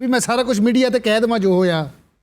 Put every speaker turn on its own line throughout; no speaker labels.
ਵੀ ਮੈਂ ਸਾਰਾ ਕੁਝ ਮੀਡੀਆ ਤੇ ਕਹਿ ਦੇਵਾਂ ਜੋ ਹੋਇਆ।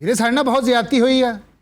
ਵੀਰੇ ਸਾਡੇ ਨਾਲ ਬਹੁਤ ਜ਼ਿਆਦਤੀ ਹੋਈ ਆ।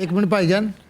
ਇੱਕ ਮਿੰਟ ਭਾਈਜਾਨ,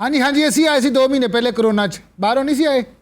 ਹਾਂਜੀ ਹਾਂਜੀ, ਅਸੀਂ ਆਏ ਸੀ 2 ਮਹੀਨੇ ਪਹਿਲੇ ਕੋਰੋਨਾ 'ਚ, ਬਾਹਰੋਂ ਨਹੀਂ ਸੀ ਆਏ।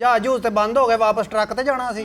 ਜਹਾਜ਼ ਜੂਜ਼ ਤੇ ਬੰਦ ਹੋ ਗਏ, ਵਾਪਸ ਟਰੱਕ ਤੇ ਜਾਣਾ ਸੀ।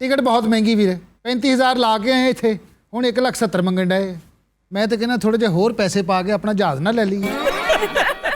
ਟਿਕਟ ਬਹੁਤ ਮਹਿੰਗੀ ਵੀਰੇ, 35000 ਲਾ ਕੇ ਆਏ ਇੱਥੇ, ਹੁਣ 1,70,000 ਮੰਗਣ ਡਏ। ਮੈਂ ਤਾਂ ਕਹਿੰਦਾ ਥੋੜੇ ਜਿਹੇ ਹੋਰ ਪੈਸੇ ਪਾ ਕੇ ਆਪਣਾ ਜਹਾਜ਼ ਨਾ ਲੈ ਲਈਏ।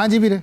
ਹਾਂਜੀ ਵੀਰੇ।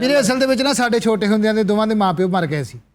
ਵੀਰੇ ਅਸਲ ਦੇ ਵਿੱਚ ਨਾ ਸਾਡੇ ਛੋਟੇ ਹੁੰਦਿਆਂ ਦੇ ਦੋਵਾਂ ਦੇ ਮਾਪਿਓ ਮਰ ਗਏ ਸੀ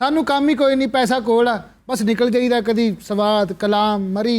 ਸਾਨੂੰ ਕੰਮ ਹੀ ਕੋਈ ਨਹੀਂ, ਪੈਸਾ ਕੋਲ ਆ, ਬਸ ਨਿਕਲ ਜਾਈਦਾ, ਕਦੀ ਸਵਾਦ ਕਲਾਮ ਮਰੀ।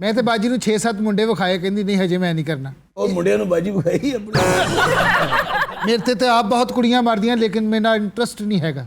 ਮੈਂ ਤੇ ਬਾਜੀ ਨੂੰ 6-7 ਮੁੰਡੇ ਵਿਖਾਏ, ਕਹਿੰਦੀ ਨਹੀਂ ਹਜੇ ਮੈਂ ਨਹੀਂ ਕਰਨਾ।
ਉਹ ਮੁੰਡਿਆਂ ਨੂੰ ਬਾਜੀ ਵਿਖਾਈ ਆਪਣੀ।
ਮੇਰੇ ਤੇ ਤਾਂ ਆਪ ਬਹੁਤ ਕੁੜੀਆਂ ਮਾਰਦੀਆਂ, ਲੇਕਿਨ ਮੇਰਾ ਇੰਟਰਸਟ ਨਹੀਂ ਹੈਗਾ।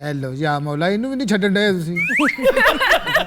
ਹੈਲੋ ਯਾ ਮੌਲਾ, ਇਹਨੂੰ ਵੀ ਨਹੀਂ ਛੱਡਣ ਡਏ ਤੁਸੀਂ।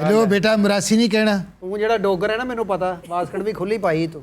ਹੈਲੋ ਬੇਟਾ, ਮਰਾਸੀ ਨਹੀਂ ਕਹਿਣਾ।
ਤੂੰ ਜਿਹੜਾ ਡੋਗਰ ਹੈ ਨਾ, ਮੈਨੂੰ ਪਤਾ, ਬਾਸਕਟ ਵੀ ਖੁੱਲੀ ਪਾਈ ਤੂੰ।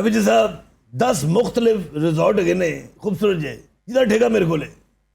ਅਭੀ ਜੀ ਸਾਹਿਬ 10 ਮੁxtਲਿਫ ਰਿਜ਼ੋਰਟ ਹੈਗੇ ਨੇ ਖੂਬਸੂਰਤ ਜਿਹੇ, ਜਿਹਦਾ ਠੇਕਾ ਮੇਰੇ ਕੋਲ ਹੈ।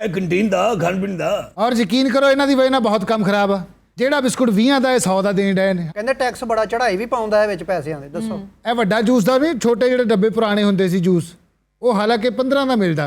ਇਹ ਕੰਟੀਨ ਦਾ, ਖਾਣ ਪੀਣ ਦਾ।
ਔਰ ਯਕੀਨ ਕਰੋ ਇਹਨਾਂ ਦੀ ਵਜ੍ਹਾ ਨਾਲ ਬਹੁਤ ਕੰਮ ਖਰਾਬ ਆ। ਜਿਹੜਾ ਬਿਸਕੁਟ 20 ਦਾ ਇਹ 100 ਦਾ ਦੇਣ ਡਏ ਨੇ।
ਕਹਿੰਦੇ ਟੈਕਸ ਬੜਾ ਚੜਾਈ ਵੀ ਪਾਉਂਦਾ ਹੈ ਵਿੱਚ ਪੈਸਿਆਂ ਦੇ। ਦੱਸੋ
ਇਹ ਵੱਡਾ ਜੂਸ ਦਾ ਵੀ, ਛੋਟੇ ਜਿਹੜੇ ਡੱਬੇ ਪੁਰਾਣੇ ਹੁੰਦੇ ਸੀ ਜੂਸ, ਉਹ ਹਾਲਾਂਕਿ 15 ਦਾ ਮਿਲਦਾ,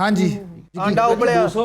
ਹਾਂਜੀ
ਆਂਡਾ ਉਬਲਿਆ।
200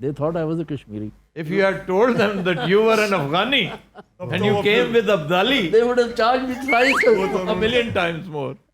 They thought I was a Kashmiri.
If you had told them that you were an Afghani and you came with Abdali,
They would have charged me twice.
a million times more.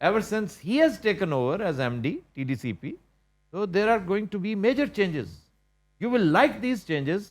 ever since he has taken over as MD TDCP, so there are going to be major changes. You will like these changes,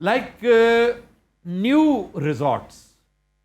like new resorts.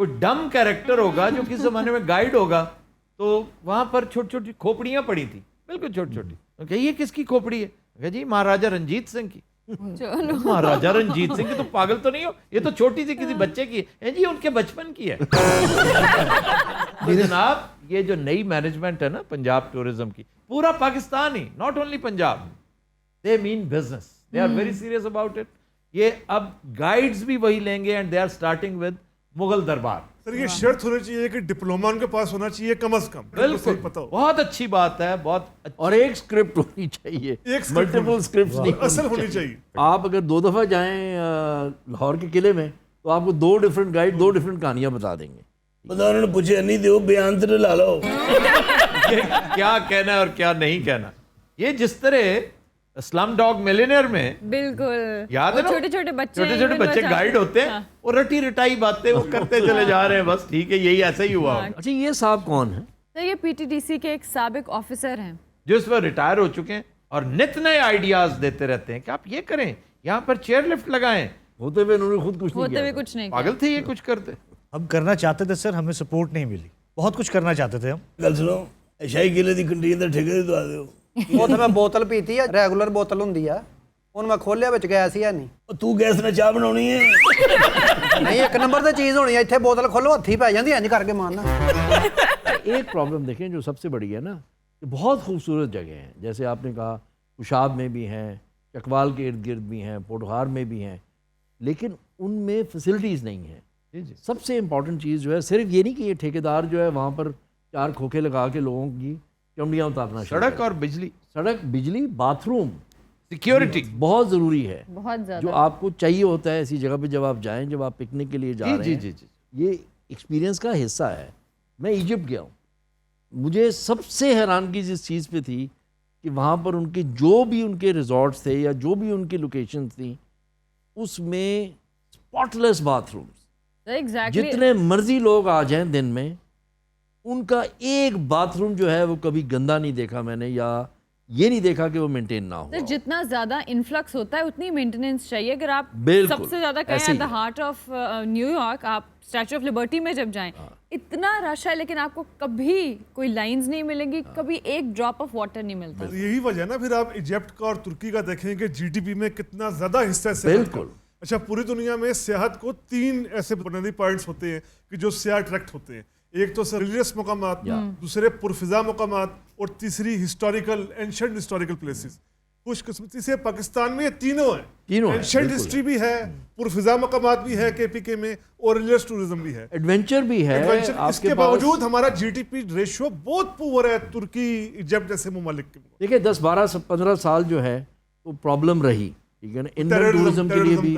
کوئی dim character ہوگا جو کس زمانے میں guide ہوگا, تو وہاں پر چھوٹی چھوٹی کھوپڑیاں پڑی تھیں, بالکل چھوٹی چھوٹی. کہ یہ کس کی کھوپڑی ہے؟ کہ جی مہاراجہ رنجیت سنگھ کی. مہاراجہ رنجیت سنگھ کی, تو پاگل تو نہیں ہو, یہ تو چھوٹی سی کسی بچے کی ہے. جی ان کے بچپن کی ہے. تو جناب یہ جو نئی مینجمنٹ ہے نا پنجاب ٹورزم کی, پورا پاکستان ہی, not only Punjab, they mean business, they are very serious about it. یہ اب گائیڈز بھی وہی لیں گے, and they are starting with Mughal Darbar.
Sir یہ شرط ہونی چاہیے کہ ڈپلوما ان کے پاس ہونا چاہیے کم از کم,
بالکل
پتا ہو.
بہت اچھی بات ہے, بہت
اور ایک اسکرپٹ ہونی چاہیے, ملٹیپل اسکرپٹس نہیں
اصل ہونی چاہیے.
آپ اگر 2 دفعہ جائیں لاہور کے قلعے میں تو آپ کو 2 ڈفرینٹ گائیڈ 2 ڈفرینٹ کہانیاں بتا دیں گے.
بتا انہوں نے پوچھے نہیں دیو بیان تے لا لو
کیا کہنا ہے اور کیا نہیں کہنا. یہ جس طرح اسلام ڈاگ ملینئر میں
بالکل
یاد ہے نا,
چھوٹے چھوٹے
بچے گائیڈ ہوتے ہیں, وہ رٹی رٹائی باتیں وہ کرتے چلے جا رہے ہیں, بس ٹھیک ہے یہی ایسا ہی ہوا.
اچھا یہ صاحب کون ہیں؟
تو یہ پی ٹی ڈی سی کے ایک سابق آفیسر ہیں
جو اس وقت ریٹائر ہو چکے ہیں اور نت نئے آئیڈیاز دیتے رہتے ہیں کہ آپ یہ کریں, یہاں پر چیئر لفٹ لگائیں.
ہوتے ہوئے انہوں نے خود کچھ نہیں
ہوتے
کیا.
ہوئے کچھ نہیں.
پاگل تھے یہ کچھ کرتے.
ہم کرنا چاہتے تھے سر, ہمیں سپورٹ نہیں ملی. بہت کچھ کرنا چاہتے تھے ہم.
گل سنو, شاہی قلعے دی کنٹین دا ٹھیکے دوا دیو.
ਉੱਥੇ ਮੈਂ ਬੋਤਲ ਪੀਤੀ ਆ, ਰੈਗੂਲਰ ਬੋਤਲ ਹੁੰਦੀ ਆ, ਹੁਣ ਮੈਂ ਖੋਲਿਆ ਵਿੱਚ ਗੈਸ ਹੀ ਹੈ ਨਹੀਂ.
ਤੂੰ ਗੈਸ ਨਾਲ ਚਾਹ ਬਣਾਉਣੀ ਹੈ?
ਨਹੀਂ ਇੱਕ ਨੰਬਰ ਤੇ ਚੀਜ਼ ਹੋਣੀ ਆ, ਇੱਥੇ ਬੋਤਲ ਖੋਲੋ ਹੱਥੀ ਪੈ ਜਾਂਦੀ ਇੰਜ ਕਰਕੇ ਮਾਰਨਾ.
ایک پرابلم دیکھیں جو سب سے بڑی ہے نا, کہ بہت خوبصورت جگہ ہیں, جیسے آپ نے کہا کشاب میں بھی ہیں, چکوال کے ارد گرد بھی ہیں, پوٹھار میں بھی ہیں, لیکن ان میں فیسلٹیز نہیں ہیں. سب سے امپورٹنٹ چیز جو ہے, صرف یہ نہیں کہ یہ ٹھیکیدار جو ہے وہاں پر 4 کھوکھے لگا کے لوگوں کی چمڑیاں اتارنا,
سڑک اور بجلی,
سڑک, بجلی, باتھ روم,
سیکیورٹی
بہت ضروری ہے,
بہت زیادہ
جو آپ کو چاہیے ہوتا ہے ایسی جگہ پہ جب آپ جائیں, جب آپ پکنک کے لیے جا رہے ہیں. یہ ایکسپیرینس کا حصہ ہے. میں ایجپٹ گیا ہوں, مجھے سب سے حیرانگی جس چیز پہ تھی کہ وہاں پر ان کے جو بھی ان کے ریزورٹس تھے یا جو بھی ان کی لوکیشنز تھیں, اس میں اسپاٹ لیس باتھ رومس, جتنے مرضی لوگ آ جائیں دن میں, ان کا ایک باتھ روم جو ہے وہ کبھی گندا نہیں دیکھا میں نے, یا یہ نہیں دیکھا کہ وہ مینٹین نہ ہو.
جتنا زیادہ انفلکس ہوتا ہے اتنی مینٹیننس چاہیے. اگر آپ سب سے زیادہ کہیں at the heart of New York, آپ اسٹیچو آف لبرٹی میں جب جائیں, اتنا رش ہے لیکن آپ کو کبھی کوئی لائنز نہیں ملیں گی, کبھی ایک ڈراپ آف واٹر نہیں ملتا.
یہی وجہ ہے نا, پھر آپ ایجپٹ کا اور ترکی کا دیکھیں کہ جی ڈی پی میں کتنا زیادہ حصہ ہے.
بالکل.
اچھا, پوری دنیا میں سیاحت کو 3 ایسے بنیادی پوائنٹس ہوتے ہیں کہ جو سیاح اٹریکٹ ہوتے ہیں. ایک تو ریلیجس مقامات, دوسرے پرفضا مقامات, اور تیسری ہسٹوریکل اینشنٹ ہسٹوریکل پلیسز. خوش قسمتی سے پاکستان میں یہ تینوں ہیں. اینشنٹ ہسٹری بھی ہے, پرفضا مقامات بھی ہے کے پی کے میں, اور ریلیجس ٹورزم بھی ہے,
ایڈونچر بھی ہے.
اس کے باوجود ہمارا جی ڈی پی ریشو بہت پور ہے ترکی, ایجپٹ جیسے ممالک کے.
دیکھیں 10 12 15 سال جو ہے وہ پرابلم رہی, ٹھیک ہے نا, انڈین ٹورزم کے لیے بھی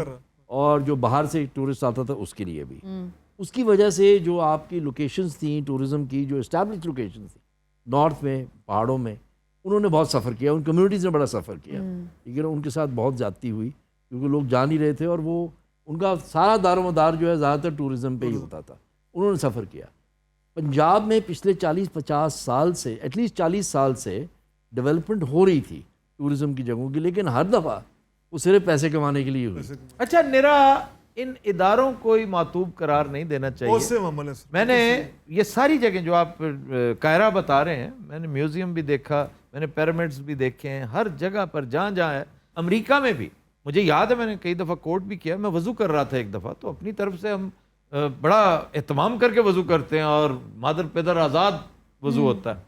اور جو باہر سے ٹورسٹ آتا تھا اس کے لیے بھی. اس کی وجہ سے جو آپ کی لوکیشنز تھیں ٹورزم کی, جو اسٹیبلش لوکیشنز تھیں نارتھ میں, پہاڑوں میں, انہوں نے بہت سفر کیا, ان کمیونٹیز نے بڑا سفر کیا, ٹھیک ہے نا. ان کے ساتھ بہت زیادتی ہوئی کیونکہ لوگ جا نہیں رہے تھے, اور وہ ان کا سارا دار و مدار جو ہے زیادہ تر ٹورزم پہ ہی ہوتا تھا. انہوں نے سفر کیا. پنجاب میں پچھلے 40-50 سال سے, ایٹ لیسٹ 40 سال سے ڈیولپمنٹ ہو رہی تھی ٹورزم کی جگہوں کی, لیکن ہر دفعہ وہ صرف پیسے کمانے کے لیے ہوئی.
اچھا, نرا ان اداروں کو ہی معطوب قرار نہیں دینا چاہیے. میں نے یہ ساری جگہیں جو آپ قاہرہ بتا رہے ہیں, میں نے میوزیم بھی دیکھا, میں نے پیرامڈس بھی دیکھے ہیں, ہر جگہ پر جہاں جہاں ہے. امریکہ میں بھی مجھے یاد ہے میں نے کئی دفعہ کوٹ بھی کیا. میں وضو کر رہا تھا ایک دفعہ, تو اپنی طرف سے ہم بڑا اہتمام کر کے وضو کرتے ہیں, اور مادر پیدر آزاد وضو ہوتا ہے.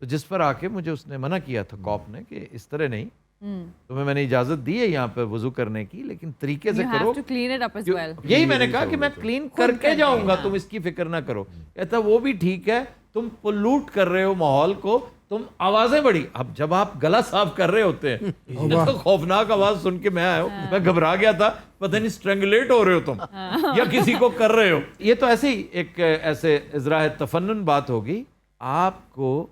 تو جس پر آ کے مجھے اس نے منع کیا تھا, کاپ نے, کہ اس طرح نہیں, تمہیں میں نے اجازت دی ہے یہاں پہ وضو کرنے کی, لیکن طریقے سے کرو. یہی میں نے کہا کہ میں کلین کر کے جاؤں گا, تم اس کی فکر نہ کرو. کہتا وہ بھی ٹھیک ہے, تم پولوٹ کر رہے ہو ماحول کو, تم آوازیں بڑی. اب جب آپ گلا صاف کر رہے ہوتے ہیں, تو خوفناک آواز سن کے میں آیا ہوں, میں گھبرا گیا تھا, پتہ نہیں اسٹرینگولیٹ ہو رہے ہو تم یا کسی کو کر رہے ہو. یہ تو ایسے ہی ایک ایسے اذراء تفنن بات ہوگی. آپ کو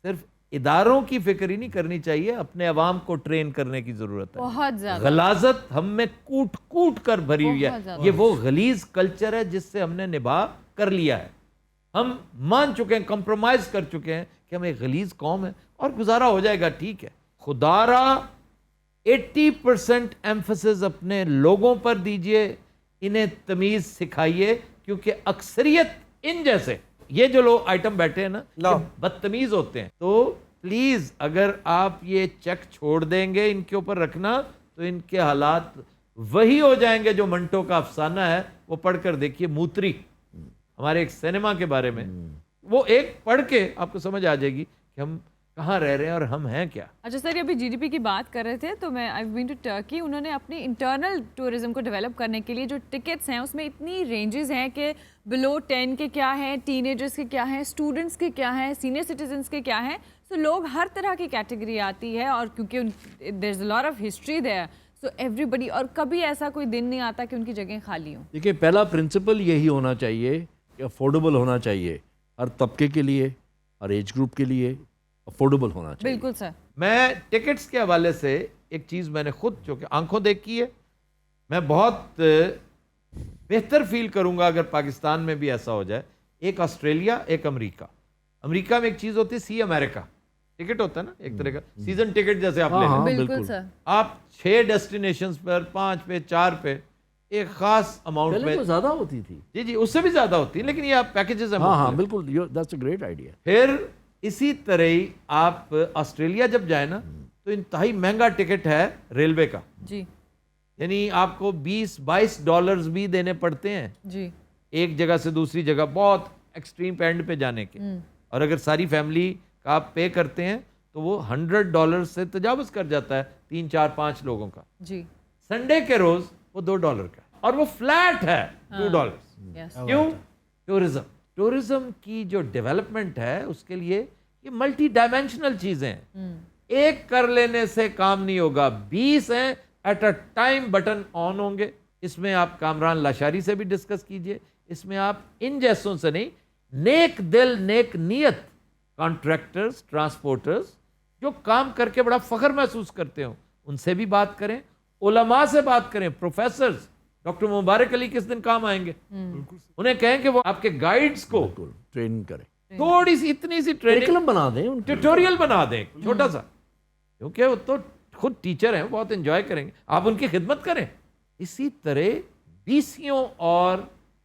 صرف اداروں کی فکر ہی نہیں کرنی چاہیے, اپنے عوام کو ٹرین کرنے کی ضرورت ہے.
بہت زیادہ
غلاظت ہم میں کوٹ کوٹ کر بھری ہوئی ہے. یہ وہ غلیظ کلچر ہے جس سے ہم نے نبھا کر لیا ہے. ہم مان چکے ہیں, کمپرومائز کر چکے ہیں کہ ہم ایک غلیظ قوم ہے, اور گزارا ہو جائے گا, ٹھیک ہے. خدا را 80% ایمفسس اپنے لوگوں پر دیجئے, انہیں تمیز سکھائیے کیونکہ اکثریت ان جیسے یہ جو لوگ آئٹم بیٹھے ہیں نا
لاؤ۔
یہ بدتمیز ہوتے ہیں. تو پلیز اگر آپ یہ چیک چھوڑ دیں گے ان کے اوپر رکھنا تو ان کے حالات وہی ہو جائیں گے جو منٹو کا افسانہ ہے. وہ پڑھ کر دیکھیے موتری ہمارے ایک سینما کے بارے میں, وہ ایک پڑھ کے آپ کو سمجھ آ جائے گی کہ ہم کہاں رہ رہے ہیں اور ہم ہیں کیا.
اچھا سر, ابھی جی ڈی پی کی بات کر رہے تھے تو میں آئی بین ٹو ٹرکی, انہوں نے اپنی انٹرنل ٹورزم کو ڈیولپ کرنے کے لیے جو ٹکٹس ہیں اس میں اتنی رینجز ہیں کہ بلو 10 کے کیا ہیں, ٹین ایجرس کے کیا ہیں, اسٹوڈنٹس کے کیا ہیں, سینئر سٹیزنس کے کیا ہیں. سو لوگ ہر طرح کی کیٹیگری آتی ہے اور کیونکہ there is a lot of history there, so everybody, اور کبھی ایسا کوئی دن نہیں آتا کہ ان کی جگہیں خالی ہوں.
دیکھیے پہلا پرنسپل یہی ہونا چاہیے کہ افورڈیبل ہونا چاہیے, ہر طبقے کے لیے, ہر ایج گروپ کے لیے افورڈیبل ہونا چاہیے.
بالکل سر.
میں ٹکٹس کے حوالے سے ایک چیز میں نے خود جو کہ آنکھوں دیکھی ہے, میں بہت بہتر فیل کروں گا اگر پاکستان میں بھی ایسا ہو جائے. ایک آسٹریلیا, ایک امریکہ. امریکہ میں ایک چیز ہوتی ہے سی امریکہ ٹکٹ ہوتا ہے نا, ایک طرح کا سیزن ٹکٹ جیسے آپ لے لیں.
بالکل سر.
آپ 6 ڈیسٹینیشنز پر, 5 پہ, 4 پہ ایک خاص اماؤنٹ
پہلے
میں,
تو زیادہ ہوتی تھی.
جی جی اس سے بھی زیادہ ہوتی ہے, لیکن یہ آپ پیکیجز ہیں.
ہاں بالکل, دیٹس اے گریٹ آئیڈیا.
پھر اسی طرح ہی آپ آسٹریلیا جب جائیں نا تو انتہائی مہنگا ٹکٹ ہے ریلوے کا.
جی
یعنی آپ کو $20-22 بھی دینے پڑتے ہیں
جی
ایک جگہ سے دوسری جگہ, بہت ایکسٹریم اینڈ پہ جانے کے. اور اگر ساری فیملی کا آپ پے کرتے ہیں تو وہ $100 سے تجاوز کر جاتا ہے 3, 4, 5 لوگوں کا.
جی
سنڈے کے روز وہ $2 کا, اور وہ فلیٹ ہے $2.
یس.
کیوں؟ ٹورزم کی جو ڈیولپمنٹ ہے اس کے لیے یہ ملٹی ڈائمینشنل چیزیں ہیں. ایک کر لینے سے کام نہیں ہوگا, 20 ہیں ایٹ اے ٹائم بٹن آن ہوں گے. اس میں آپ کامران لاشاری سے بھی ڈسکس کیجئے, اس میں آپ ان جیسوں سے نہیں, نیک دل نیک نیت کانٹریکٹرز, ٹرانسپورٹرز جو کام کر کے بڑا فخر محسوس کرتے ہوں, ان سے بھی بات کریں, علماء سے بات کریں, پروفیسرز. ڈاکٹر مبارک علی کس دن کام آئیں گے, انہیں کہیں کہ وہ آپ کے گائیڈز کو
ٹریننگ کریں,
تھوڑی سی اتنی سی
کریکلم بنا دیں, ان کے
ٹیوٹوریل بنا دیں چھوٹا سا, کیونکہ وہ تو خود ٹیچر ہیں, بہت انجوائے کریں گے, آپ ان کی خدمت کریں. اسی طرح بیسیوں اور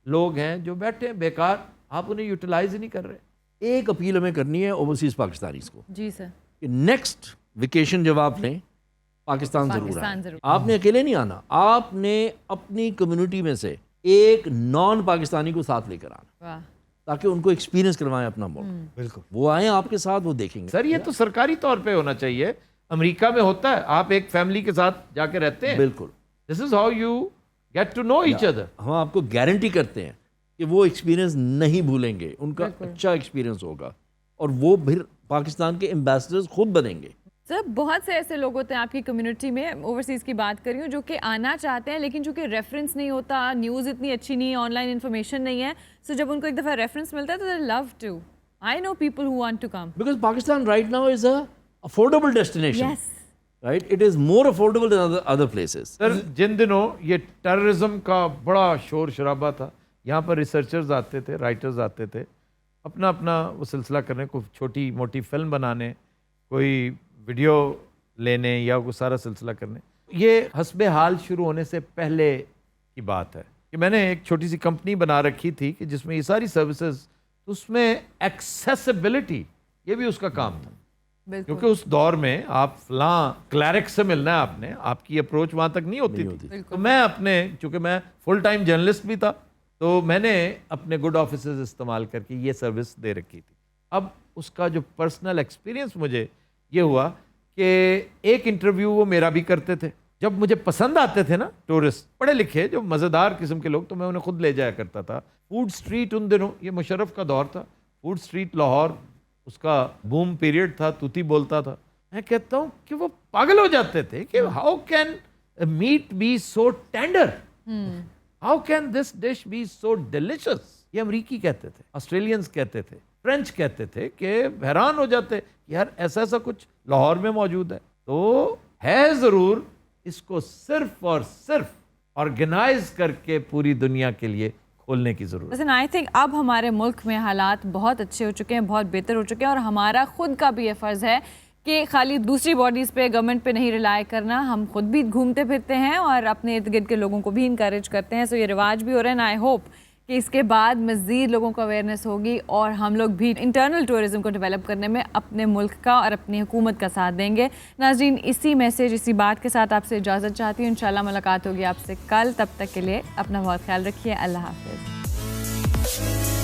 لوگ ہیں جو بیٹھے ہیں بیکار, آپ انہیں یوٹیلائز ہی نہیں کر رہے.
ایک اپیل ہمیں کرنی ہے اوورسیز پاکستانیز کو
جی سر.
کہ نیکسٹ ویکیشن جب آپ لیں پاکستان ضرور
پاکستان
آئیں.
ضرور.
آپ نے اکیلے نہیں آنا, آپ نے اپنی کمیونٹی میں سے ایک نان پاکستانی کو ساتھ لے کر آنا,
واہ.
تاکہ ان کو ایکسپیرینس کروائیں اپنا ملک.
بالکل.
وہ آئیں آپ کے ساتھ, وہ دیکھیں گے.
سر یہ تو سرکاری طور پہ ہونا چاہیے. امریکہ میں ہوتا ہے, آپ ایک فیملی کے ساتھ جا کے رہتے ہیں.
بالکل.
This is how you get to know each other.
ہم آپ کو گارنٹی کرتے ہیں کہ وہ ایکسپیرینس نہیں بھولیں گے, ان کا اچھا ایکسپیرینس ہوگا, اور وہ پھر پاکستان کے ایمبیسڈرز خود بنیں گے.
سر بہت سے ایسے لوگ ہوتے ہیں آپ کی کمیونٹی میں, اوورسیز کی بات کر رہی ہوں, جو کہ آنا چاہتے ہیں لیکن چونکہ ریفرنس نہیں ہوتا, نیوز اتنی اچھی نہیں ہے, آن لائن انفارمیشن نہیں ہے, سو جب ان کو ایک دفعہ ریفرنس ملتا ہے تو they love to. I know people who want to come.
Because Pakistan right now is a affordable destination.
Yes.
Right? It is more affordable than other places.
Sir جن دنوں یہ ٹیررزم کا بڑا شور شرابہ تھا, یہاں پر ریسرچرز آتے تھے, رائٹرز آتے تھے, اپنا اپنا وہ سلسلہ کرنے, کوئی چھوٹی موٹی فلم بنانے, کوئی ویڈیو لینے, یا کوئی سارا سلسلہ کرنے. یہ حسب حال شروع ہونے سے پہلے کی بات ہے کہ میں نے ایک چھوٹی سی کمپنی بنا رکھی تھی کہ جس میں یہ ساری سروسز, اس میں ایکسیسیبلٹی یہ بھی اس کا کام تھا. کیونکہ اس دور میں آپ فلاں کلیرک سے ملنا ہے, آپ نے, آپ کی اپروچ وہاں تک نہیں ہوتی تھی. تو میں اپنے, چونکہ میں فل ٹائم جرنلسٹ بھی تھا, تو میں نے اپنے گڈ آفیسز استعمال کر کے یہ سروس دے رکھی تھی. اب اس کا جو پرسنل ایکسپیرینس مجھے یہ ہوا کہ ایک انٹرویو وہ میرا بھی کرتے تھے. جب مجھے پسند آتے تھے نا ٹورسٹ, پڑھے لکھے جو مزیدار قسم کے لوگ, تو میں انہیں خود لے جایا کرتا تھا. فوڈ اسٹریٹ ان دنوں, یہ مشرف کا دور تھا, فوڈ اسٹریٹ لاہور, اس کا بوم پیریڈ تھا, توتی بولتا تھا. میں کہتا ہوں کہ وہ پاگل ہو جاتے تھے کہ how can meat be so tender, how can this dish be so delicious. یہ امریکی کہتے تھے, آسٹریلینز کہتے تھے, فرینچ کہتے تھے, کہ حیران ہو جاتے یار ایسا ایسا کچھ لاہور میں موجود ہے. تو ہے ضرور, اس کو صرف اور صرف آرگنائز کر کے پوری دنیا کے لیے کھولنے کی ضرورت.
لیکن آئی تھنک اب ہمارے ملک میں حالات بہت اچھے ہو چکے ہیں, بہت بہتر ہو چکے ہیں, اور ہمارا خود کا بھی یہ فرض ہے کہ خالی دوسری باڈیز پہ, گورنمنٹ پہ نہیں ریلائی کرنا. ہم خود بھی گھومتے پھرتے ہیں اور اپنے ارد گرد کے لوگوں کو بھی انکریج کرتے ہیں. سو یہ رواج بھی ہو رہے ہیں. آئی ہوپ کہ اس کے بعد مزید لوگوں کو اویئرنیس ہوگی اور ہم لوگ بھی انٹرنل ٹورزم کو ڈیولپ کرنے میں اپنے ملک کا اور اپنی حکومت کا ساتھ دیں گے. ناظرین اسی میسیج اسی بات کے ساتھ آپ سے اجازت چاہتی ہوں. انشاءاللہ ملاقات ہوگی آپ سے کل. تب تک کے لیے اپنا بہت خیال رکھیے. اللہ حافظ.